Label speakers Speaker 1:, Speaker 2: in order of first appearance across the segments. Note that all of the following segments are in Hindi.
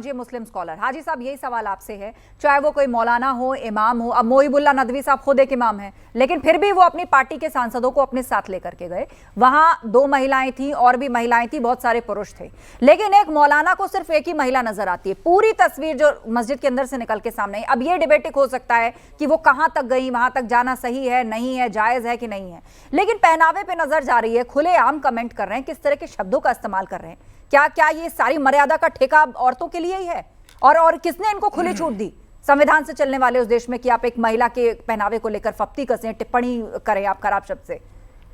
Speaker 1: जी मुस्लिम स्कॉलर हाजी साहब, यही सवाल आपसे है, चाहे वो कोई मौलाना हो, इमाम हो। अब मोहिबुल्लाह नदवी साहब खुद एक इमाम हैं, लेकिन फिर भी वो अपनी पार्टी के सांसदों को अपने साथ लेकर के गए। वहां 2 महिलाएं थी और भी महिलाएं थी, बहुत सारे पुरुष थे, लेकिन एक मौलाना को सिर्फ एक ही महिला नजर आती है। पूरी तस्वीर जो मस्जिद के अंदर से निकल के सामने आई। अब ये डिबेटिक हो सकता है कि वो कहां तक गई, वहां तक जाना सही है, नहीं है, जायज है कि नहीं है, लेकिन पहनावे पे नजर जा रही है, खुलेआम कमेंट कर रहे हैं, किस तरह के शब्दों का इस्तेमाल कर रहे हैं। क्या ये सारी मर्यादा का ठेका औरतों के लिए ही है? और किसने इनको खुली छूट दी संविधान से चलने वाले उस देश में कि आप एक महिला के पहनावे को लेकर फप्ती कसें, टिप्पणी करें आप खराब शब्द से?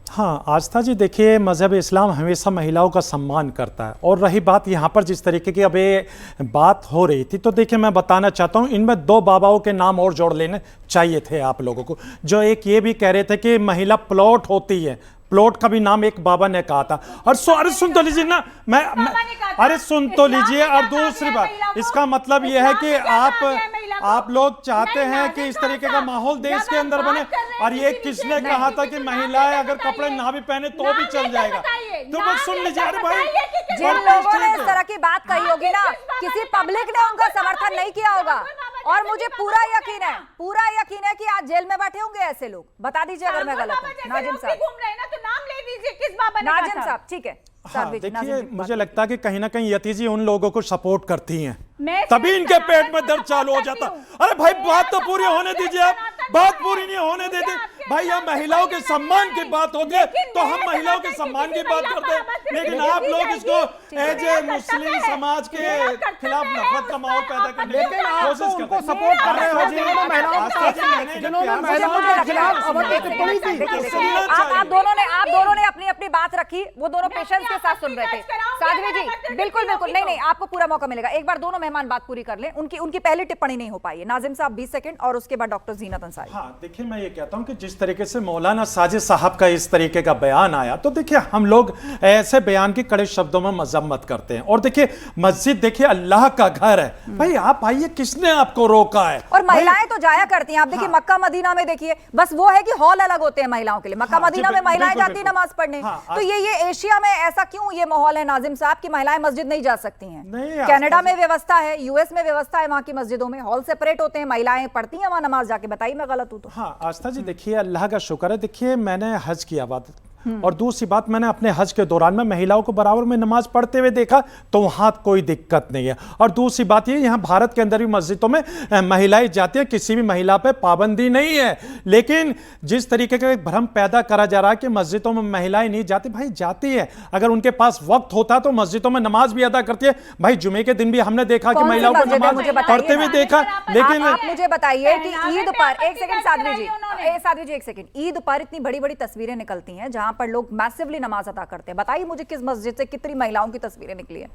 Speaker 2: हाँ आस्था जी, देखिए मज़हब इस्लाम हमेशा महिलाओं का सम्मान करता है। और रही बात यहाँ पर जिस तरीके की अब ये बात हो रही थी, तो देखिए मैं बताना चाहता हूँ, इनमें 2 बाबाओं के नाम और जोड़ लेने चाहिए थे आप लोगों को, जो एक ये भी कह रहे थे कि महिला प्लॉट होती है। प्लॉट का भी नाम एक बाबा ने कहा था। और अरे सुन तो लीजिए ना, मैं अरे सुन तो लीजिए। और दूसरी बात, इसका मतलब यह है कि आप लोग चाहते हैं कि इस तरीके का माहौल देश के अंदर बने। और ये किसने कहा था कि महिलाएं अगर कपड़े ना भी पहने तो भी चल जाएगा? तो बस सुन लीजिए। अरे भाई,
Speaker 1: जिन लोगों ने इस तरह की बात कही होगी ना, किसी पब्लिक ने उनका समर्थन नहीं किया होगा। और मुझे पूरा यकीन है कि आज जेल में बैठे होंगे ऐसे लोग। बता दीजिए अगर मैं गलत हूं। नाजिम साहब
Speaker 3: घूम रहे हैं ना, तो नाम ले दीजिए किस बाबा ने।
Speaker 1: नाजिम साहब ठीक है।
Speaker 2: हाँ, देखिए मुझे लगता है कि कहीं ना कहीं यति जी उन लोगों को सपोर्ट करती हैं,
Speaker 3: मैं
Speaker 2: तभी इनके पेट में दर्द चालू हो जाता। अरे भाई बात तो पूरी होने दीजिए, आप बात पूरी नहीं होने देते भाई। यहाँ महिलाओं के सम्मान की बात होती है तो हम महिलाओं के सम्मान की बात करते हैं, लेकिन आप लोग इसको एज ए मुस्लिम समाज के खिलाफ नफरत का माहौल पैदा करने की कोशिश करते हैं।
Speaker 4: सपोर्ट कर रहे हो जिन्होंने महिलाओं के खिलाफ अभद्र टिप्पणी की।
Speaker 1: आप दोनों ने अपनी अपनी बात रखी, वो दोनों पेशेंस के साथ सुन रहे थे। साध्वी जी बिल्कुल नहीं, आपको पूरा मौका मिलेगा। एक बार दोनों मेहमान बात पूरी कर लें। उनकी पहली टिप्पणी नहीं हो पाई है। नाजिम साहब 20 सेकंड और उसके बाद डॉक्टर जीनत अंसारी।
Speaker 2: हाँ देखिए, मैं ये कहता हूं कि जिस तरीके से मौलाना साजिद साहब का इस तरीके का बयान आया, तो देखिए हम लोग ऐसे बयान की कड़े शब्दों में मजम्मत करते हैं। और देखिए मस्जिद देखिए अल्लाह का घर है भाई, आप आइए, किसने आपको रोका है?
Speaker 1: और महिलाएं तो जाया करती हैं। आप देखिए मक्का मदीना में देखिए, बस वो है कि हॉल अलग होते हैं महिलाओं के लिए। मक्का मदीना में महिलाएं जाती हैं नमाज पढ़ने। तो ये एशिया में ऐसा क्यों ये माहौल है नाजिम साहब कि महिलाएं मस्जिद नहीं जा सकती हैं? कनाडा में व्यवस्था है, यूएस में व्यवस्था है, वहां की मस्जिदों में हॉल सेपरेट होते हैं, महिलाएं पढ़ती हैं वहां नमाज जाके। बताइए मैं गलत हूं तो।
Speaker 2: हाँ आस्था जी, देखिए अल्लाह का शुक्र है, देखिए मैंने हज किया बात, और दूसरी बात मैंने अपने हज के दौरान में महिलाओं को बराबर में नमाज पढ़ते हुए देखा, तो वहां कोई दिक्कत नहीं है। और दूसरी बात ये, यहाँ भारत के अंदर भी मस्जिदों में महिलाएं जाती हैं, किसी भी महिला पे पाबंदी नहीं है। लेकिन जिस तरीके का भ्रम पैदा करा जा रहा है कि मस्जिदों में महिलाएं नहीं जाती, भाई जाती है। अगर उनके पास वक्त होता तो मस्जिदों में नमाज भी अदा करती है। भाई जुमे के दिन भी हमने देखा कि महिलाओं को नमाज पढ़ते हुए देखा। लेकिन
Speaker 1: आप मुझे बताइए कि ईद पर, एक सेकंड साध्वी जी एक सेकंड, ईद पर इतनी बड़ी बड़ी तस्वीरें निकलती हैं जहां पर लोग मैसिवली नमाज अदा करते हैं। बताइए मुझे किस मस्जिद से कितनी महिलाओं की तस्वीरें निकली हैं?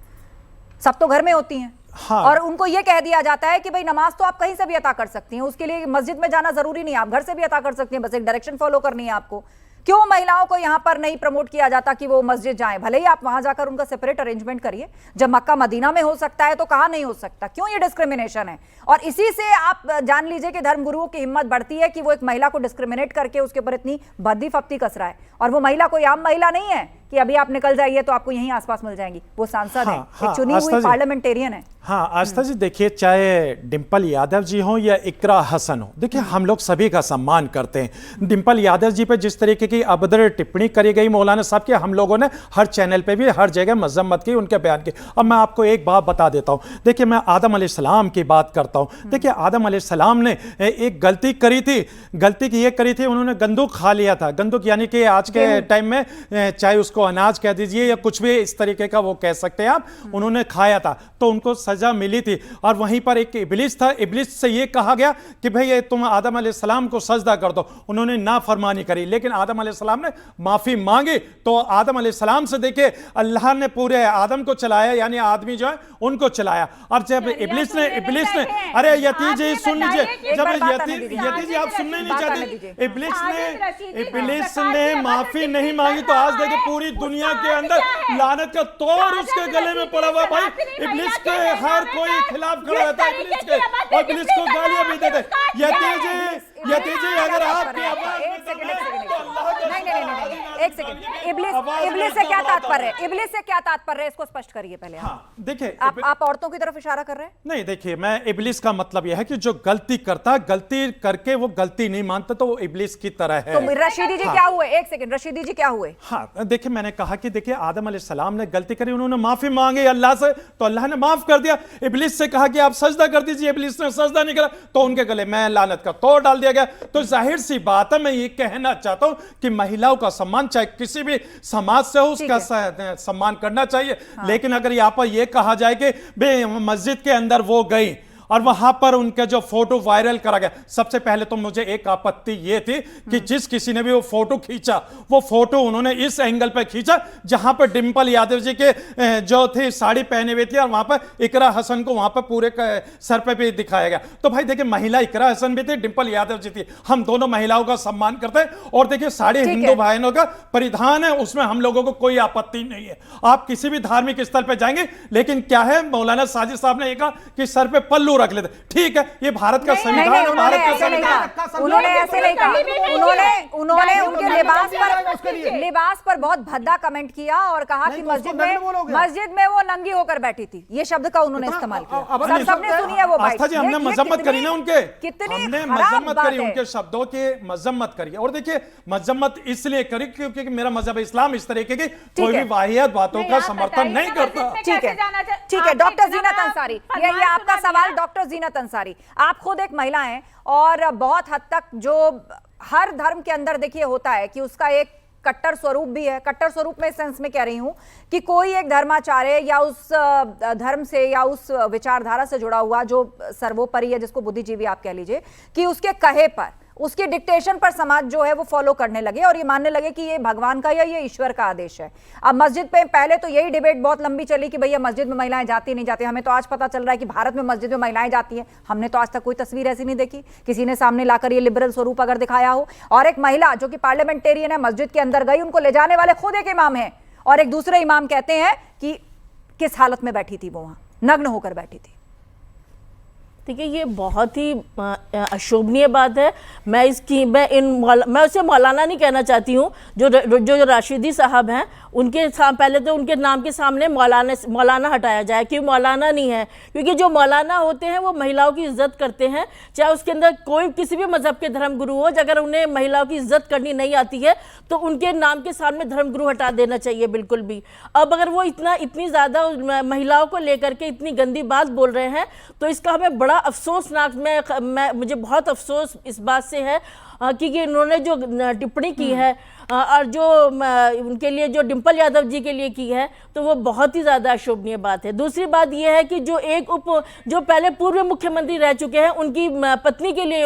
Speaker 1: सब तो घर में होती हैं।
Speaker 2: हाँ।
Speaker 1: और उनको यह कह दिया जाता है कि भाई नमाज तो आप कहीं से भी अता कर सकती हैं, उसके लिए मस्जिद में जाना जरूरी नहीं है, आप घर से भी अता कर सकती हैं, बस एक डायरेक्शन फॉलो करनी है आपको। क्यों महिलाओं को यहां पर नहीं प्रमोट किया जाता कि वो मस्जिद जाएं? भले ही आप वहां जाकर उनका सेपरेट अरेंजमेंट करिए, जब मक्का मदीना में हो सकता है तो कहां नहीं हो सकता? क्यों ये डिस्क्रिमिनेशन है? और इसी से आप जान लीजिए कि धर्मगुरुओं की हिम्मत बढ़ती है कि वो एक महिला को डिस्क्रिमिनेट करके उसके ऊपर इतनी भद्दी फप्ती कस रहा है। और वो महिला कोई आम महिला नहीं है कि अभी आप निकल जाइए तो आपको यहीं आसपास मिल जाएंगी। वो सांसद है, एक चुनी हुई पार्लियामेंटेरियन है।
Speaker 2: हाँ आस्था जी, देखिए चाहे डिंपल यादव जी हो या इकरा हसन हो, देखिए हम लोग सभी का सम्मान करते हैं। डिंपल यादव जी पे जिस तरीके की अभद्र टिप्पणी करी गई मौलाना साहब की, हम लोगों ने हर चैनल पे भी हर जगह मजम्मत की उनके बयान की। अब मैं आपको एक बात बता देता हूँ, देखिए मैं आदम अलैहिस्सलाम की बात करता हूँ। देखिए आदम अलैहिस्सलाम ने एक गलती करी थी। गलती की ये करी थी, उन्होंने गंदुक खा लिया था। गंदुक यानी कि आज के टाइम में चाहे उसको अनाज कह दीजिए या कुछ भी इस तरीके का वो कह सकते हैं आप, उन्होंने खाया था तो उनको सजा मिली थी। और वहीं पर एक इब्लिस था, इब्लिस से ये कहा गया कि भाई ये तुम आदम अलैहिस्सलाम को सजदा कर दो। उन्होंने नाफरमानी करी, लेकिन आदम अलैहिस्सलाम ने माफी मांगी। तो आदम अलैहिस्सलाम से देखिए अल्लाह ने पूरे आदम को चलाया, यानी आदमी जो है उनको चलाया। और जब इब्लिस ने अरे यती जी सुन लीजिए, जब यती जी आप सुनने नहीं चाहते, इब्लिस ने माफी नहीं मांगी तो आज देखिए पूरी दुनिया के अंदर लानत का तौर उसके गले में पड़ा हुआ। भाई इब्लिस के हर कोई खिलाफ खड़ा रहता है, इब्लिस के, और इब्लिस को गालियां भी देते। ये दीजिए, अगर आपकी
Speaker 1: एक सेकंड नहीं, एक सेकंड, इब्लिस से क्या तात्पर्य है? इब्लिस से क्या तात्पर्य है, इसको स्पष्ट करिए पहले।
Speaker 2: हाँ, देखिए
Speaker 1: आप औरतों की तरफ इशारा कर रहे हैं?
Speaker 2: नहीं, देखिए, मैं इब्लिस का मतलब यह है कि जो गलती करता, गलती करके वो गलती नहीं मानता, तो वो इब्लिस की तरह है।
Speaker 1: तो रशीदी जी क्या हुए? एक सेकंड, रशीदी जी क्या हुए?
Speaker 2: हाँ, देखिए, मैंने कहा कि देखिए, आदम अलैहिस्सलाम ने गलती करी, उन्होंने माफी मांगी अल्लाह से, तो अल्लाह ने माफ कर दिया। इब्लिस से कहा कि आप सजदा कर दीजिए, इब्लिस ने सजदा नहीं करा, तो उनके गले में लानत का तोड़ डाल दिया गया। तो जाहिर सी बात है, मैं ये कहना चाहता हूं कि महिलाओं का सम्मान चाहे किसी भी समाज से हो, उसका सम्मान करना चाहिए। लेकिन अगर यहाँ पर यह कहा जाए कि मस्जिद के अंदर वो गई और वहां पर उनके जो फोटो वायरल करा गया, सबसे पहले तो मुझे एक आपत्ति ये थी कि जिस किसी ने भी वो फोटो खींचा, वो फोटो उन्होंने इस एंगल पर खींचा जहां पर डिंपल यादव जी के जो थे साड़ी पहने हुए थी, और वहां पर इकरा हसन को वहां पर पूरे सर पे भी दिखाया गया। तो भाई देखिए, महिला इकरा हसन भी थी, डिंपल यादव जी थी, हम दोनों महिलाओं का सम्मान करते हैं। और देखिए, साड़ी हिंदू भाइयों का परिधान है, उसमें हम लोगों को कोई आपत्ति नहीं है। आप किसी भी धार्मिक स्थल पर जाएंगे, लेकिन क्या है, मौलाना साजिद साहब ने ये कहा कि सर पे पल्लू रख लेते, ठीक है, ये भारत का संविधान है, भारत का संविधान।
Speaker 1: उन्होंने ऐसे नहीं कहा, उन्होंने उनके लिबास पर बहुत भद्दा कमेंट किया और कहा कि मस्जिद में वो नंगी होकर बैठी थी, ये शब्द का उन्होंने इस्तेमाल किया। सबने सुनी है वो बात।
Speaker 2: आस्था जी, हमने मजम्मत करी ना उनके,
Speaker 1: कितनी
Speaker 2: हमने
Speaker 1: खराब
Speaker 2: मजम्मत
Speaker 1: बात
Speaker 2: करी,
Speaker 1: है।
Speaker 2: उनके शब्दों की मजम्मत करी। और देखिए, मजम्मत इसलिए करी क्योंकि मेरा मजहब इस्लाम इस तरीके की कोई भी वाहियात बातों का समर्थन नहीं करता।
Speaker 1: ठीक है, डॉक्टर जीनत अंसारी, ये आपका सवाल डॉक्टर जीनत अंसारी, आप खुद एक महिला हैं और बहुत हद तक जो हर धर्म के अंदर देखिए होता है कि उसका एक कट्टर स्वरूप भी है। कट्टर स्वरूप में इस सेंस में कह रही हूं कि कोई एक धर्माचार्य या उस धर्म से या उस विचारधारा से जुड़ा हुआ जो सर्वोपरि है, जिसको बुद्धिजीवी आप कह लीजिए, कि उसके कहे पर, उसके डिक्टेशन पर समाज जो है वो फॉलो करने लगे और ये मानने लगे कि ये भगवान का या ये ईश्वर का आदेश है। अब मस्जिद पे पहले तो यही डिबेट बहुत लंबी चली कि भैया मस्जिद में महिलाएं जाती नहीं जाती। हमें तो आज पता चल रहा है कि भारत में मस्जिद में महिलाएं जाती हैं। हमने तो आज तक कोई तस्वीर ऐसी नहीं देखी, किसी ने सामने लाकर ये लिबरल स्वरूप अगर दिखाया हो। और एक महिला जो कि पार्लियामेंटेरियन है, मस्जिद के अंदर गई, उनको ले जाने वाले खुद एक इमाम है और एक दूसरे इमाम कहते हैं कि किस हालत में बैठी थी वो, वहां नग्न होकर बैठी थी।
Speaker 5: देखिए, ये बहुत ही अशोभनीय बात है। मैं उसे मौलाना नहीं कहना चाहती हूँ। जो राशिदी साहब हैं, उनके पहले तो उनके नाम के सामने मौलाना हटाया जाए, क्यों मौलाना नहीं है, क्योंकि जो मौलाना होते हैं वो महिलाओं की इज्जत करते हैं, चाहे उसके अंदर कोई किसी भी मजहब के धर्मगुरु हो। अगर उन्हें महिलाओं की इज्जत करनी नहीं आती है तो उनके नाम के सामने धर्मगुरु हटा देना चाहिए, बिल्कुल भी। अब अगर वो इतनी ज़्यादा महिलाओं को लेकर के इतनी गंदी बात बोल रहे हैं तो इसका हमें बड़ा अफसोसनाक, मुझे बहुत अफसोस इस बात से है क्योंकि इन्होंने जो टिप्पणी की है और जो उनके लिए जो डिंपल यादव जी के लिए की है, तो वो बहुत ही ज़्यादा अशोभनीय बात है। दूसरी बात ये है कि जो पहले पूर्व मुख्यमंत्री रह चुके हैं, उनकी पत्नी के लिए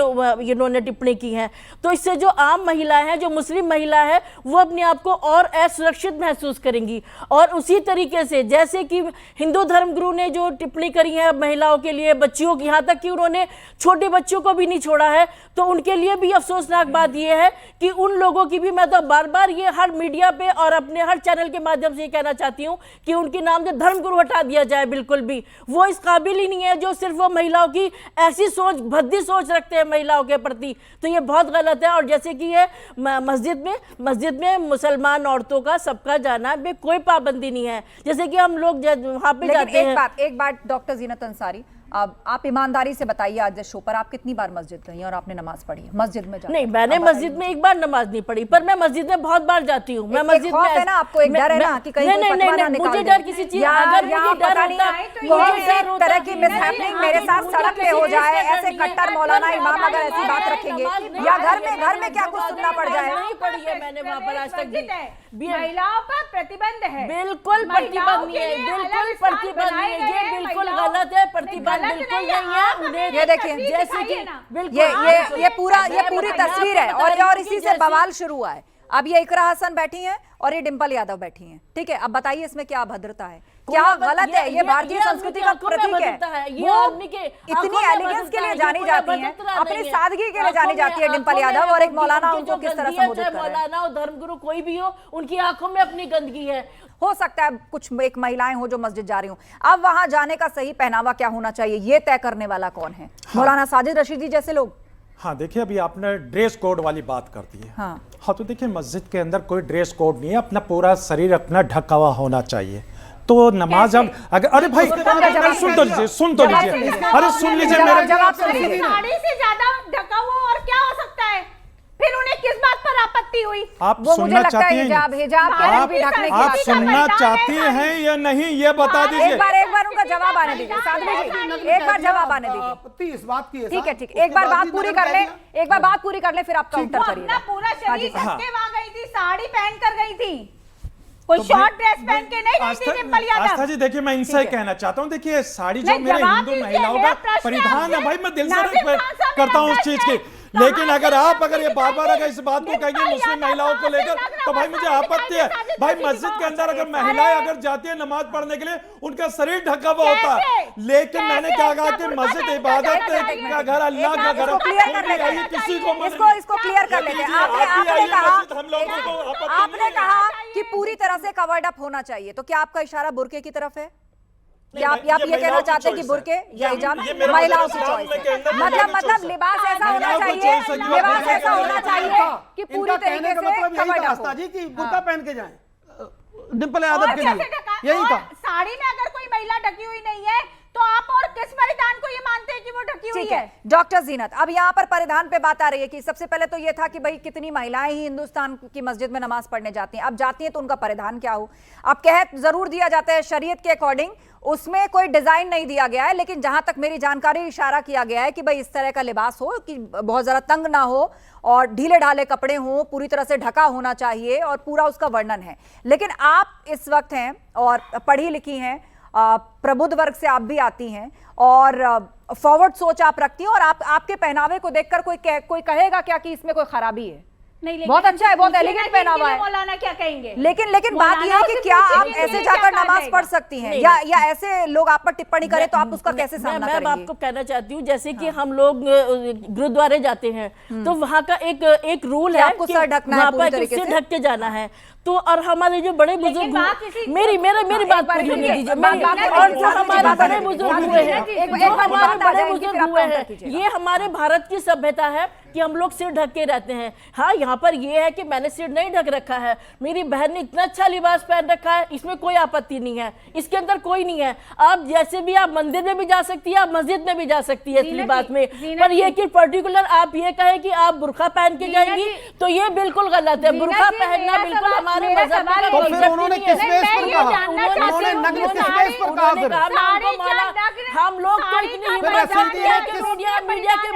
Speaker 5: इन्होंने टिप्पणी की है, तो इससे जो आम महिला है, जो मुस्लिम महिला है, वो अपने आप को और असुरक्षित महसूस करेंगी। और उसी तरीके से जैसे कि हिंदू धर्मगुरु ने जो टिप्पणी करी है महिलाओं के लिए, बच्चियों की, यहाँ तक कि उन्होंने छोटे बच्चों को भी नहीं छोड़ा है, तो उनके लिए भी अफसोसनाक बात यह है कि उन लोगों की भी, मैं तो बार बार ये हर मीडिया पे और अपने हर चैनल के माध्यम से ये कहना चाहती हूँ कि उनके नाम से धर्मगुरु हटा दिया जाए। बिल्कुल भी वो इस काबिल ही नहीं है जो सिर्फ वो महिलाओं की ऐसी सोच, भद्दी सोच रखते हैं महिलाओं के प्रति, तो ये बहुत गलत है। और जैसे कि ये मस्जिद में मुसलमान औरतों का सबका जाना में कोई पाबंदी नहीं है, जैसे कि हम लोग वहाँ पे जाते हैं।
Speaker 1: एक बात डॉक्टर जीनत अंसारी, अब आप ईमानदारी से बताइए, आज शो पर आप कितनी बार मस्जिद गई और आपने नमाज पढ़ी है? मस्जिद में
Speaker 5: नहीं, मैंने मस्जिद में एक बार नमाज नहीं पढ़ी, पर मैं मस्जिद में बहुत बार जाती हूँ। मैं मस्जिद में
Speaker 1: है ना, आपको एक डर है ना कि कहीं कोई फतवा ना निकाल दे।
Speaker 5: मुझे डर किसी चीज, अगर मुझे डर होता
Speaker 1: तो तरह की मिसहैपनिंग मेरे साथ सड़क पे हो जाए, ऐसे कट्टर मौलाना इमाम अगर ऐसी बात रखेंगे, या घर में क्या कुछ सुनना पड़ जाए।
Speaker 5: नहीं पढ़ी है मैंने वहाँ पर आज तक।
Speaker 3: महिलाओं पर प्रतिबंध है,
Speaker 5: बिल्कुल प्रतिबंध नहीं है, बिल्कुल प्रतिबंध नहीं है, ये बिल्कुल गलत है, प्रतिबंध बिल्कुल नहीं है। उन्हें
Speaker 1: ये देखिए,
Speaker 5: जैसे कि
Speaker 1: ये पूरी तस्वीर है और इसी से बवाल शुरू हुआ है। अब ये इकरा हसन बैठी हैं और ये डिंपल यादव बैठी हैं, ठीक है। अब बताइए इसमें क्या अभद्रता है, क्या गलत है? ये भारतीय संस्कृति का प्रतीक है। वो इतनी एलिगेंस के लिए जानी जाती हैं, अपनी सादगी के लिए जानी जाती है डिंपल यादव, और एक मौलाना उनको किस तरह संबोधित कर रहे हैं।
Speaker 5: मौलाना और धर्मगुरु कोई भी हो, उनकी आंखों में अपनी गंदगी है।
Speaker 1: हो सकता है कुछ एक महिलाएं हो जो मस्जिद जा रही हूं, अब वहां जाने का सही पहनावा क्या होना चाहिए, ये तय करने वाला कौन है? मौलाना साजिद रशीदी जैसे लोग?
Speaker 2: हाँ देखिए, अभी आपने ड्रेस कोड वाली बात कर दी है।
Speaker 1: हाँ
Speaker 2: तो देखिए, मस्जिद के अंदर कोई ड्रेस कोड नहीं है, अपना पूरा शरीर अपना ढका हुआ होना चाहिए। तो नमाज अब अगर, अरे भाई सुन तो लीजिए, अरे सुन लीजिए मेरे
Speaker 3: साड़ी से ज्यादा ढका हुआ और क्या हो सकता है? फिर उन्हें किस बात पर आपत्ति हुई?
Speaker 2: आप
Speaker 1: वो मुझे
Speaker 2: सुनना
Speaker 1: लगता है
Speaker 2: चाहती हैं,
Speaker 1: हिजाब भी ढकने की
Speaker 2: आप
Speaker 1: बात।
Speaker 2: सुनना चाहती हैं या नहीं, ये बता दीजिए।
Speaker 1: एक बार उनका जवाब आने दीजिए साध्वी जी, एक बार जवाब आने दीजिए।
Speaker 4: आपत्ति इस बात की है
Speaker 1: ठीक है,
Speaker 4: साहब,
Speaker 1: ठीक,
Speaker 4: उसके
Speaker 1: एक बार
Speaker 4: बाद
Speaker 1: बात
Speaker 4: भी
Speaker 1: पूरी
Speaker 4: मैंने
Speaker 1: कर
Speaker 4: कह
Speaker 1: ले,
Speaker 4: दिया।
Speaker 1: एक बार बात पूरी कर ले, फिर आप काउंटर
Speaker 3: वो
Speaker 1: करिए।
Speaker 3: अपना पूरा शरीर
Speaker 1: हाँ
Speaker 3: ढक के वहां गई थी, साड़ी पहन कर गई थी, कोई शॉर्ट ड्रेस पहन के नहीं गई थी डिंपल यादव।
Speaker 2: आस्था जी देखिए, मैं इनसे कहना चाहता हूँ, देखिए साड़ी जो
Speaker 3: नहीं,
Speaker 2: मेरे
Speaker 3: जवाब
Speaker 2: हिंदू
Speaker 3: दीजिए,
Speaker 2: महिलाओं
Speaker 3: मेरा
Speaker 2: का
Speaker 3: प्रश्न
Speaker 2: परिधान है
Speaker 3: आपसे।
Speaker 2: भाई, मैं दिल से
Speaker 3: नाज़िम खान साहब,
Speaker 2: करता हूँ
Speaker 3: मेरा
Speaker 2: उस चीज की।
Speaker 3: प्रश्न है,
Speaker 2: लेकिन अगर आप अगर ये
Speaker 3: बताइए,
Speaker 2: बार बार अगर इस बात को कहेंगे
Speaker 3: डिंपल
Speaker 2: मुस्लिम
Speaker 3: यादव
Speaker 2: महिलाओं को
Speaker 3: आपसे
Speaker 2: लेकर,
Speaker 3: लग रहा
Speaker 2: तो भाई
Speaker 3: है,
Speaker 2: मुझे
Speaker 3: साड़ी
Speaker 2: आपत्ति है।
Speaker 3: दिखाइए,
Speaker 2: भाई
Speaker 3: साड़ी
Speaker 2: मस्जिद के अंदर अगर
Speaker 3: दिखाइए।
Speaker 2: महिलाएं अगर जाती है नमाज पढ़ने के लिए, उनका शरीर ढका हुआ होता है। लेकिन मैंने क्या कहा कि मस्जिद इबादत का घर, अल्लाह का घर,
Speaker 1: क्लियर कर लेते हैं,
Speaker 2: किसी को
Speaker 1: इसको क्लियर कर लेते हैं। आपने कहा कि पूरी तरह से कवर्ड अप होना चाहिए, तो क्या आपका इशारा बुरके की तरफ है? क्या आप ये कहना चाहते हैं कि बुरके या हिजाब महिलाओं की चॉइस है? मतलब लिबास ऐसा होना चाहिए, लिबास ऐसा होना चाहिए कि पूरी
Speaker 4: इनका
Speaker 1: तरीके
Speaker 4: कहने का
Speaker 1: से
Speaker 4: मतलब यही
Speaker 1: कवर्ड
Speaker 4: था
Speaker 1: अप
Speaker 4: आस्था
Speaker 1: हो।
Speaker 4: जी कि बुर्का पहन के जाएं डिंपल यादव
Speaker 3: और
Speaker 4: के
Speaker 3: कैसे
Speaker 4: लिए,
Speaker 3: ढका?
Speaker 4: यही
Speaker 3: और
Speaker 4: था।
Speaker 3: साड़ी में अगर कोई महिला ढकी हुई नहीं है तो आप और किस परिधान को ये मानते हैं कि वो ढकी हुई
Speaker 1: ठीक
Speaker 3: है?
Speaker 1: है डॉक्टर जीनत, अब यहाँ पर परिधान पे बात आ रही है कि सबसे पहले तो ये था कि भाई कितनी महिलाएं ही हिंदुस्तान की मस्जिद में नमाज पढ़ने जाती हैं, अब जाती हैं तो उनका परिधान क्या हो? अब कह जरूर दिया जाता है शरीयत के अकॉर्डिंग, उसमें कोई डिजाइन नहीं दिया गया है, लेकिन जहां तक मेरी जानकारी इशारा किया गया है कि भाई इस तरह का लिबास हो कि बहुत ज्यादा तंग ना हो और ढीले ढाले कपड़े हों, पूरी तरह से ढका होना चाहिए और पूरा उसका वर्णन है। लेकिन आप इस वक्त हैं और पढ़ी लिखी हैं, प्रबुद्ध वर्ग से आप भी आती हैं और फॉरवर्ड सोच आप रखती हैं, और आपके पहनावे को देखकर कोई कहेगा क्या कि इसमें कोई खराबी है?
Speaker 3: नहीं,
Speaker 1: बहुत अच्छा है, बहुत एलिगेंट पहनावा है।
Speaker 3: मौलाना क्या कहेंगे?
Speaker 1: लेकिन बात यह है कि क्या आप ऐसे जाकर नमाज पढ़ सकती हैं या ऐसे लोग आप पर टिप्पणी करें तो आप उसका कैसे सामना
Speaker 5: मैं
Speaker 1: करेंगी?
Speaker 5: आपको कहना चाहती हूँ, जैसे कि हम लोग गुरुद्वारे जाते हैं तो वहाँ का एक रूल है
Speaker 1: आपको
Speaker 5: कि
Speaker 1: सर ढकना है
Speaker 5: वहाँ
Speaker 1: पूरी
Speaker 5: पर
Speaker 1: तरीके
Speaker 5: सिर
Speaker 1: से?
Speaker 5: ढक के जाना है। तो और हमारे जो बड़े बुजुर्ग
Speaker 3: बात इसी-
Speaker 5: मेरी बात पूरी होने दीजिए। और जो हमारे बड़े बुजुर्ग हुए हैं, जो हमारे बड़े बुजुर्ग हुए हैं, ये हमारे भारत की सभ्यता है कि हम लोग सिर ढक के रहते हैं। हाँ, यहाँ पर ये है कि मैंने सिर नहीं ढक रखा है, मेरी बहन ने इतना अच्छा लिबास पहन रखा है, इसमें कोई आपत्ति नहीं है, इसके अंदर कोई नहीं है। आप जैसे भी आप मंदिर में भी जा सकती है, आप मस्जिद में भी जा सकती है इस लिबास में, पर ये कि पर्टिकुलर आप ये कहें कि आप बुर्का पहन के जाएंगी तो ये बिल्कुल गलत है। बुर्का पहनना बिल्कुल हमारे मजहब का
Speaker 4: तो फिर उन्होंने किस बेस पर कहा?
Speaker 3: उन्होंने
Speaker 4: नग्न किस बेस पर कहा? फिर
Speaker 5: हम लोग तो इतनी हिम्मत
Speaker 4: फिर
Speaker 5: मीडिया के